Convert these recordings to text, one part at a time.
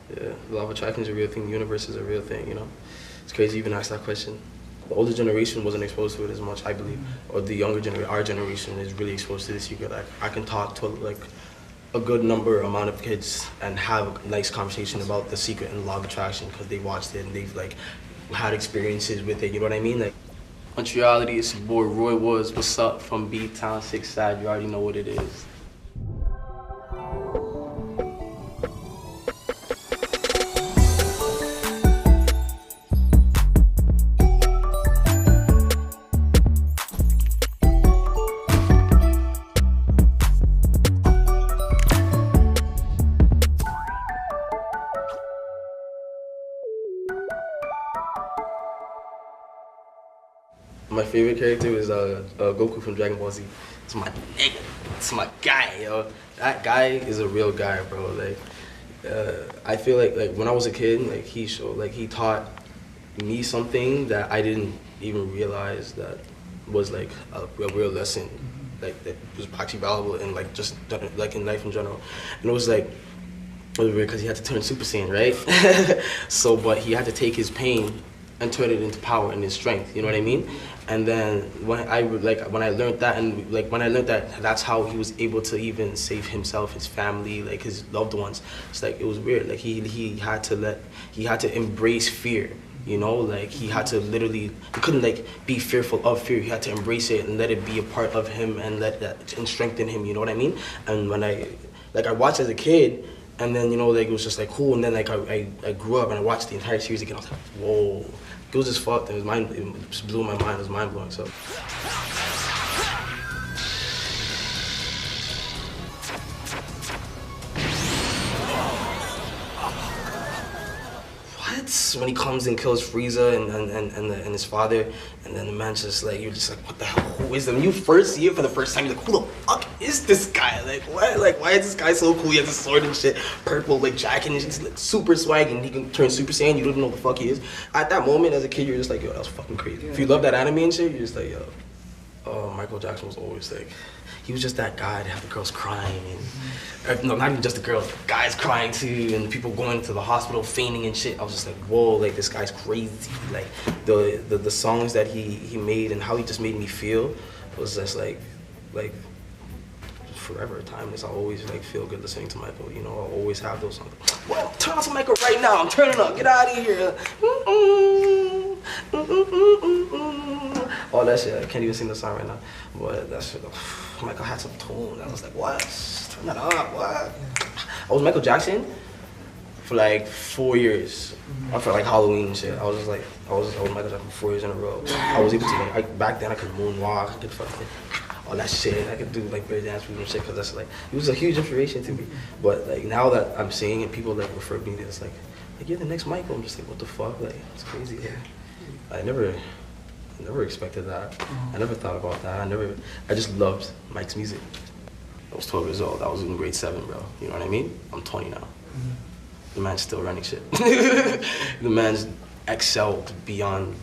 Yeah, the law of attraction is a real thing. The universe is a real thing, you know? It's crazy you even ask that question. The older generation wasn't exposed to it as much, I believe. Or the younger generation, our generation is really exposed to the secret. Like, I can talk to like a good amount of kids and have a nice conversation about the secret and the law of attraction because they watched it and they've like had experiences with it, you know what I mean? Like, Montreality, it's your boy Roy Woods. What's up from B-Town 6 Side? You already know what it is. My favorite character is Goku from Dragon Ball Z. It's my nigga. It's my guy, yo. That guy is a real guy, bro. Like, I feel like when I was a kid, like he taught me something that I didn't even realize that was like a real lesson, like that was actually valuable in like just like in life in general. And it was weird because he had to turn Super Saiyan, right? So, but he had to take his pain and turn it into power and his strength. You know what I mean? And then when I learned that, that's how he was able to even save himself, his family, like his loved ones. It's like, it was weird. Like he had to embrace fear. You know, like he had to he couldn't like be fearful of fear. He had to embrace it and let it be a part of him and let that and strengthen him. You know what I mean? And when I watched as a kid, and then, you know, like it was just like cool. And then like I grew up and I watched the entire series again. I was like, whoa. It was just fucked. It just blew my mind. It was mind blowing. So. When he comes and kills Frieza and his father, and then the man's just like, you're just like, what the hell? Who is him? You first see it for the first time, you're like, who the fuck is this guy? Like, what? Like, why is this guy so cool? He has a sword and shit, purple like jacket, and he's like super swag, and he can turn Super Saiyan. You don't even know what the fuck he is. At that moment, as a kid, you're just like, yo, that was fucking crazy. If you love that anime and shit, you're just like, yo, Michael Jackson was always like, he was just that guy to have the girls crying, and no, not even just the girls, guys crying too, and people going to the hospital fainting and shit. I was just like, whoa, like this guy's crazy. Like the songs that he made and how he just made me feel was just like forever timeless. I always like feel good listening to Michael. You know, I always have those songs. Well, turn on some Michael right now. I'm turning up. Get out of here. All that shit. I can't even sing the song right now. But that shit, Michael had some tone. I was like, what? Turn that up. What? I was Michael Jackson for like 4 years. For like Halloween and shit. I was Michael Jackson for 4 years in a row. I was able to back then I could moonwalk. I could fucking all that shit. I could do like break dance moves and shit because that's like, it was a huge inspiration to me. But like now that I'm seeing it, people like refer me to this like you're the next Michael. I'm just like, what the fuck? Like, it's crazy. Yeah. I never expected that. I never thought about that. I just loved Mike's music. I was 12 years old. I was in grade 7, bro. You know what I mean? I'm 20 now. The man's still running shit. The man's excelled beyond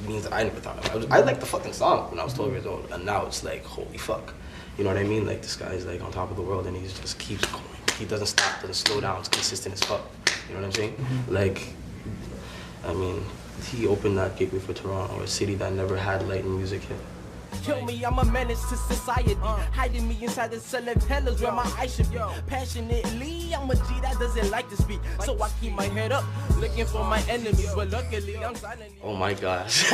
means that I never thought of. I liked the fucking song when I was 12 years old, and now it's like, holy fuck. You know what I mean? Like, this guy's like on top of the world, and he just keeps going. He doesn't stop, doesn't slow down. It's consistent as fuck. You know what I'm saying? Like, I mean, he opened that gateway for Toronto, a city that never had light and music hit. Kill me, I'm a menace to society. Hiding me inside the cell of pillars where my eyes should be. Passionately, I'm a G that doesn't like to speak. So I keep my head up, looking for my enemies. But luckily, I'm silently. Oh my gosh.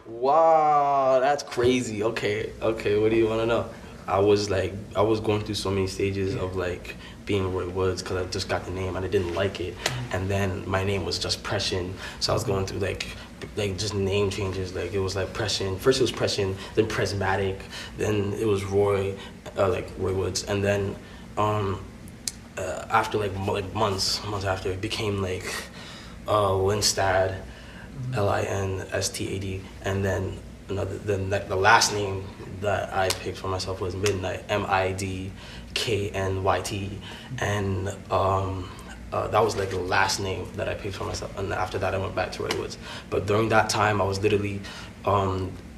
Wow, that's crazy. Okay, what do you want to know? I was going through so many stages of like being Roy Woods because I just got the name and I didn't like it. And then my name was just Pression. So I was going through like just name changes. Like it was like Pression. First it was Pression, then Prismatic, then it was Roy, like Roy Woods. And then after like months after, it became like Linstad, Linstad. And then the last name that I picked for myself was Midnight, Midkynyt. And that was like the last name that I picked for myself. And after that, I went back to Roy Woods. But during that time, I was literally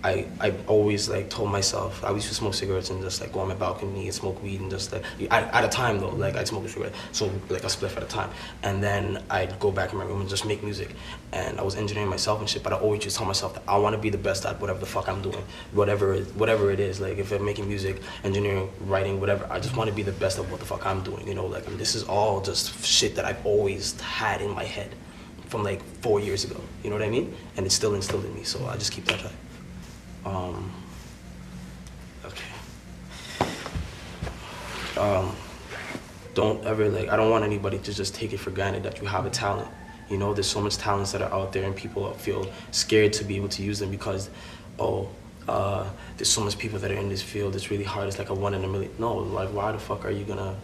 I always like told myself I used to smoke cigarettes and just like go on my balcony and smoke weed and just like at a time though, like I'd smoke a cigarette, so like a spliff at a time, and then I'd go back in my room and just make music. And I was engineering myself and shit, but I always just tell myself that I want to be the best at whatever the fuck I'm doing, whatever it is. Like if I'm making music, engineering, writing, whatever, I just want to be the best at what the fuck I'm doing. You know, like this is all just shit that I've always had in my head from like 4 years ago. You know what I mean? And it's still instilled in me, so I just keep that track. Okay. Don't ever like, I don't want anybody to just take it for granted that you have a talent. You know, there's so much talents that are out there and people feel scared to be able to use them because, there's so much people that are in this field, it's really hard, it's like a 1 in a million. No, like why the fuck are you gonna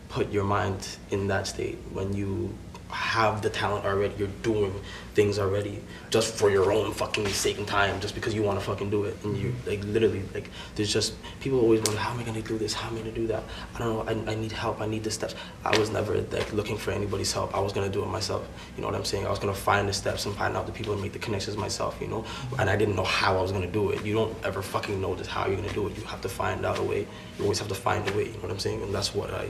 put your mind in that state when you have the talent already, you're doing things already just for your own fucking sake and time, just because you want to fucking do it. And you like literally like there's just people always wonder, how am I gonna do this, how am I gonna do that, I don't know, I need help, I need the steps. I was never like looking for anybody's help. I was gonna do it myself, you know what I'm saying? I was gonna find the steps and find out the people and make the connections myself, you know. And I didn't know how I was gonna do it. You don't ever fucking know just how you're gonna do it. You have to find out a way. You always have to find a way, you know what I'm saying? And that's what I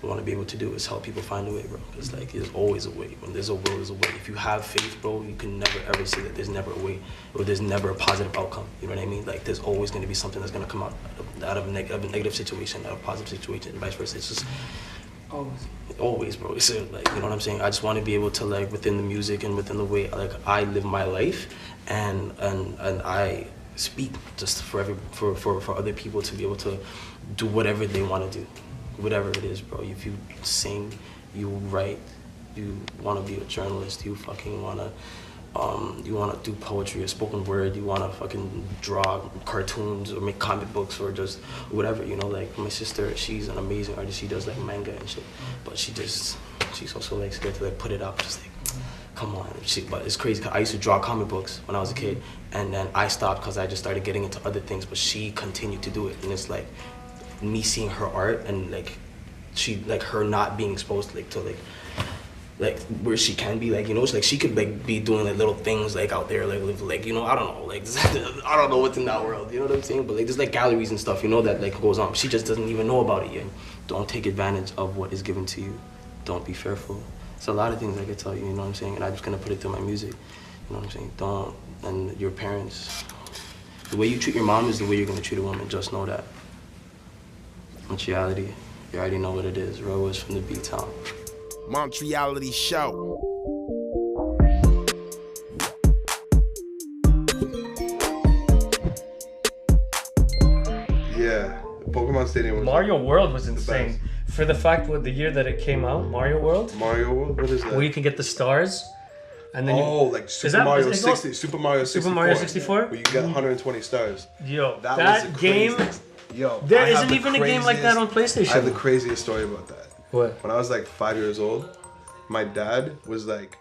want to be able to do, is help people find a way, bro. It's like there's always a way. When there's a will, there's a way. If you have faith, bro, you can never ever say that there's never a way or there's never a positive outcome. You know what I mean? Like there's always going to be something that's going to come out of a negative situation, out of a positive situation, and vice versa. It's just always, bro. It's like, you know what I'm saying? I just want to be able to, like, within the music and within the way like I live my life, and I speak just for other people to be able to do whatever they want to do. Whatever it is, bro. If you sing, you write, you want to be a journalist, you fucking want to do poetry or spoken word, you want to fucking draw cartoons or make comic books or just whatever, you know. Like my sister, she's an amazing artist. She does like manga and shit, but she's also like scared to like put it out. Just like, come on. But it's crazy, 'cause I used to draw comic books when I was a kid, and then I stopped because I just started getting into other things, but she continued to do it. And it's like me seeing her art and like she, like her not being exposed to like where she can be, like, you know, it's like she could like be doing like little things like out there, like you know, I don't know, like I don't know what's in that world, you know what I'm saying? But like there's like galleries and stuff, you know, that like goes on. She just doesn't even know about it yet. Don't take advantage of what is given to you. Don't be fearful. It's a lot of things I could tell you, you know what I'm saying? And I'm just gonna put it through my music, you know what I'm saying? Don't, and your parents, the way you treat your mom is the way you're gonna treat a woman. Just know that. Montreality, you already know what it is. Rose from the B-Town. Montreality show. Yeah, Pokemon Stadium was Mario World was insane. For the fact what the year that it came out, Mario World. Mario World? What is that? Where you can get the stars. And then like Super Mario 60, Super Mario 64. Super Mario 64? Where you get 120 stars. Yo, that was was the game. Yo, there isn't even a game like that on PlayStation. I have the craziest story about that. What? When I was like 5 years old, my dad was like